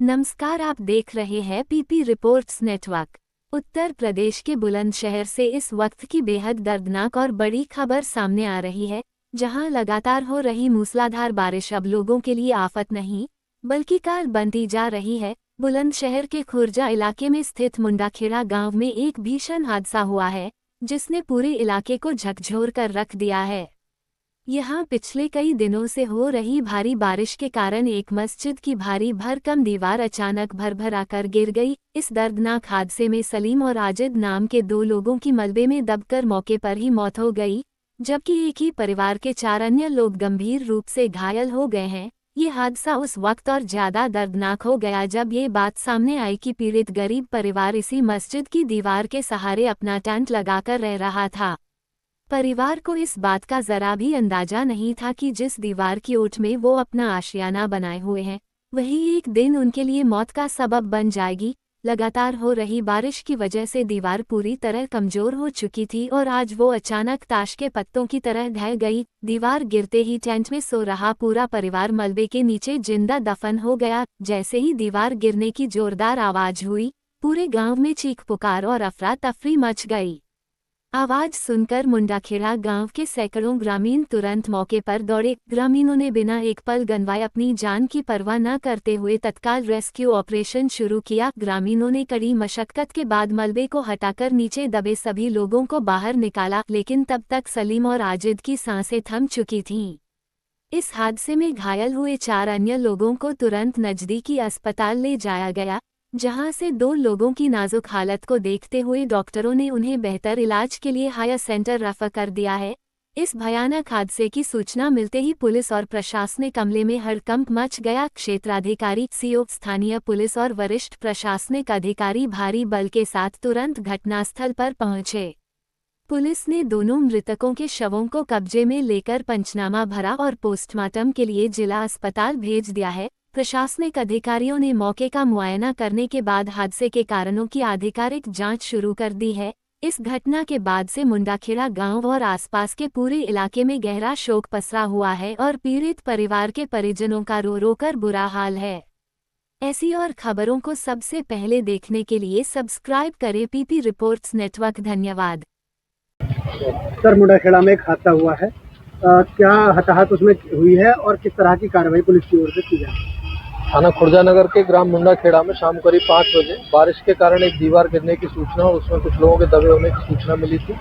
नमस्कार, आप देख रहे हैं PP reports network. Uttar Pradesh के बुलंदशहर से इस वक्त की बेहद दर्दनाक और बड़ी खबर सामने आ रही है, जहां लगातार हो रही मूसलाधार बारिश अब लोगों के लिए आफत नहीं बल्कि काल बनती जा रही है। बुलंदशहर के खुर्जा इलाके में स्थित मुंडाखेड़ा गांव में एक भीषण हादसा हुआ है, जिसने पूरे इलाके को झकझोर कर रख दिया है। यहाँ पिछले कई दिनों से हो रही भारी बारिश के कारण एक मस्जिद की भारी भरकम दीवार अचानक भरभराकर गिर गई। इस दर्दनाक हादसे में सलीम और आजिद नाम के 2 लोगों की मलबे में दबकर मौके पर ही मौत हो गई, जबकि एक ही परिवार के 4 अन्य लोग गंभीर रूप से घायल हो गए हैं। ये हादसा उस वक्त और ज्यादा दर्दनाक हो गया जब ये बात सामने आई कि पीड़ित गरीब परिवार इसी मस्जिद की दीवार के सहारे अपना टेंट लगाकर रह रहा था। परिवार को इस बात का जरा भी अंदाजा नहीं था कि जिस दीवार की ओट में वो अपना आशियाना बनाए हुए हैं, वही एक दिन उनके लिए मौत का सबब बन जाएगी। लगातार हो रही बारिश की वजह से दीवार पूरी तरह कमजोर हो चुकी थी और आज वो अचानक ताश के पत्तों की तरह ढह गई। दीवार गिरते ही टेंट में सो रहा पूरा परिवार मलबे के नीचे जिंदा दफन हो गया। जैसे ही दीवार गिरने की जोरदार आवाज हुई, पूरे गांव में चीख पुकार और अफरा तफरी मच गई। आवाज सुनकर मुंडाखेड़ा गांव के सैकड़ों ग्रामीण तुरंत मौके पर दौड़े। ग्रामीणों ने बिना एक पल गंवाए अपनी जान की परवाह न करते हुए तत्काल रेस्क्यू ऑपरेशन शुरू किया। ग्रामीणों ने कड़ी मशक्कत के बाद मलबे को हटाकर नीचे दबे सभी लोगों को बाहर निकाला, लेकिन तब तक सलीम और आजिद की सांसें थम चुकी थीं। इस हादसे में घायल हुए 4 अन्य लोगों को तुरंत नजदीकी अस्पताल ले जाया गया, जहां से 2 लोगों की नाजुक हालत को देखते हुए डॉक्टरों ने उन्हें बेहतर इलाज के लिए हायर सेंटर रेफर कर दिया है। इस भयानक हादसे की सूचना मिलते ही पुलिस और प्रशासनिक अमले में हड़कंप मच गया। क्षेत्राधिकारी, सीओ, स्थानीय पुलिस और वरिष्ठ प्रशासनिक अधिकारी भारी बल के साथ तुरंत घटनास्थल पर पहुंचे। पुलिस ने दोनों मृतकों के शवों को कब्जे में लेकर पंचनामा भरा और पोस्टमार्टम के लिए जिला अस्पताल भेज दिया है। प्रशासनिक अधिकारियों ने मौके का मुआयना करने के बाद हादसे के कारणों की आधिकारिक जांच शुरू कर दी है। इस घटना के बाद से मुंडाखेड़ा गांव और आसपास के पूरे इलाके में गहरा शोक पसरा हुआ है और पीड़ित परिवार के परिजनों का रो रो कर बुरा हाल है। ऐसी और खबरों को सबसे पहले देखने के लिए सब्सक्राइब करें पीपी रिपोर्ट्स नेटवर्क। धन्यवाद। सर, मुंडाखेड़ा में एक हादसा हुआ है, क्या हताहत उसमें हुई है और किस तरह की कार्रवाई पुलिस की ओर से की जाए? थाना खुर्जानगर के ग्राम मुंडाखेड़ा में शाम करीब 5 बजे बारिश के कारण एक दीवार गिरने की सूचना और उसमें कुछ लोगों के दबे होने की सूचना मिली थी।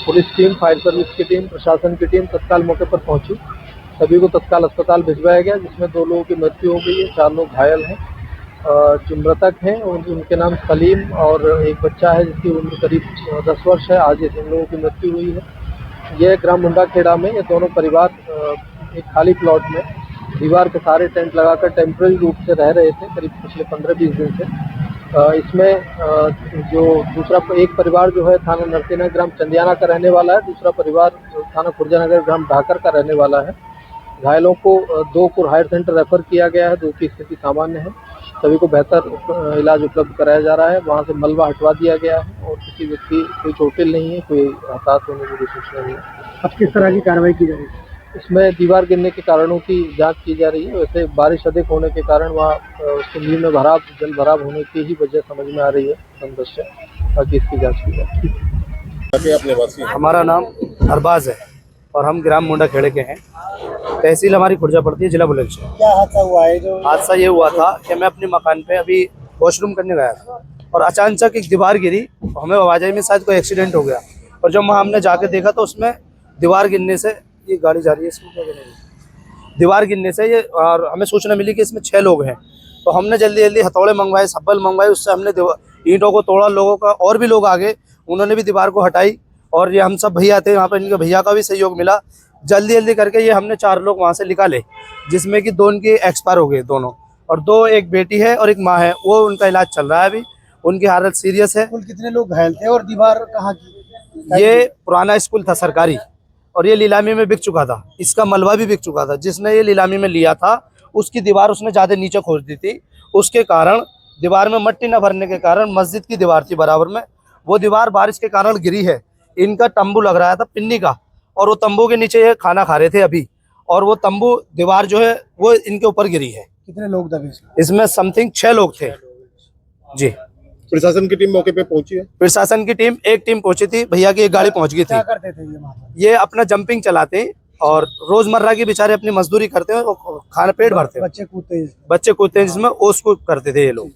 पुलिस टीम, फायर सर्विस की टीम, प्रशासन की टीम तत्काल मौके पर पहुंची। सभी को तत्काल अस्पताल भिजवाया गया, जिसमें 2 लोगों की मृत्यु हो गई है, 4 लोग घायल हैं। जो मृतक हैं उनके नाम सलीम और एक बच्चा है जिसकी उम्र करीब 10 वर्ष है। आज इन लोगों की मृत्यु हुई है। यह ग्राम मुंडाखेड़ा में ये दोनों परिवार एक खाली प्लॉट में दीवार के सारे टेंट लगाकर टेम्परेरी रूप से रह रहे थे करीब पिछले 15-20 दिन से। इसमें जो दूसरा एक परिवार जो है थाना नरसिंह ग्राम चंदियाना का रहने वाला है, दूसरा परिवार थाना खुर्जानगर ग्राम ढाकर का रहने वाला है। घायलों को 2 को हायर सेंटर रेफर किया गया है, 2 की स्थिति सामान्य है। सभी को बेहतर इलाज उपलब्ध कराया जा रहा है। वहाँ से मलबा हटवा दिया गया है और किसी व्यक्ति कोई चोटिल नहीं है, कोई हताहत होने की सूचना नहीं है। अब किस तरह की कार्रवाई की जाएगी? इसमें दीवार गिरने के कारणों की जांच की जा रही है। वैसे बारिश अधिक होने के कारण वहाँ उसके नींव में जल भराव होने की ही वजह समझ में आ रही है दृश्य। बाकी इसकी जाँच की जाए। हमारा नाम अरबाज है और हम ग्राम मुंडाखेड़े के हैं। तहसील हमारी खुर्जा पड़ती है, जिला बुलंदशहर। क्या हादसा हुआ है? जो हादसा ये हुआ था कि मैं अपने मकान पे अभी वॉशरूम करने गया था और अचानक एक दीवार गिरी। हमें आवाजाही में शायद कोई एक्सीडेंट हो गया और जब वहाँ हमने जाके देखा तो उसमें दीवार गिरने से, ये गाड़ी जा रही है इसमें क्या गिरेगी, दीवार गिरने से ये, और हमें सूचना मिली कि इसमें 6 लोग हैं। तो हमने जल्दी हथौड़े मंगवाए, सब्बल मंगवाए, उससे हमने ईंटों को तोड़ा। लोगों का और भी लोग आगे, उन्होंने भी दीवार को हटाई और ये हम सब भैया थे वहाँ पर, इनके भैया का भी सहयोग मिला। जल्दी करके ये हमने 4 लोग वहाँ से निकाले, जिसमें कि 2 इनके एक्सपायर हो गए दोनों, और 2 एक बेटी है और एक माँ है, वो उनका इलाज चल रहा है अभी, उनकी हालत सीरियस है। कुल कितने लोग घायल थे और दीवार कहाँ की? ये पुराना स्कूल था सरकारी और ये नीलामी में बिक चुका था। इसका मलबा भी बिक चुका था। जिसने ये नीलामी में लिया था उसकी दीवार उसने ज़्यादा नीचे खोद दी थी, उसके कारण दीवार में मट्टी न भरने के कारण मस्जिद की दीवार थी बराबर में, वो दीवार बारिश के कारण गिरी है। इनका तंबू लग रहा था पिन्नी का, और वो तंबू के नीचे ये खाना खा रहे थे अभी, और वो तंबू दीवार जो है वो इनके ऊपर गिरी है। कितने लोग दबे? इसमें समथिंग 6 लोग थे जी। प्रशासन की टीम मौके पे पहुंची है? प्रशासन की टीम, एक टीम पहुंची थी, भैया की एक गाड़ी पहुंच गई क्या थी। करते थे ये वहाँ पर? ये अपना जंपिंग चलाते हैं और रोजमर्रा की बेचारे अपनी मजदूरी करते हैं और खाना पेट भरते हैं। बच्चे कूदते जिसमें ओस को करते थे ये लोग।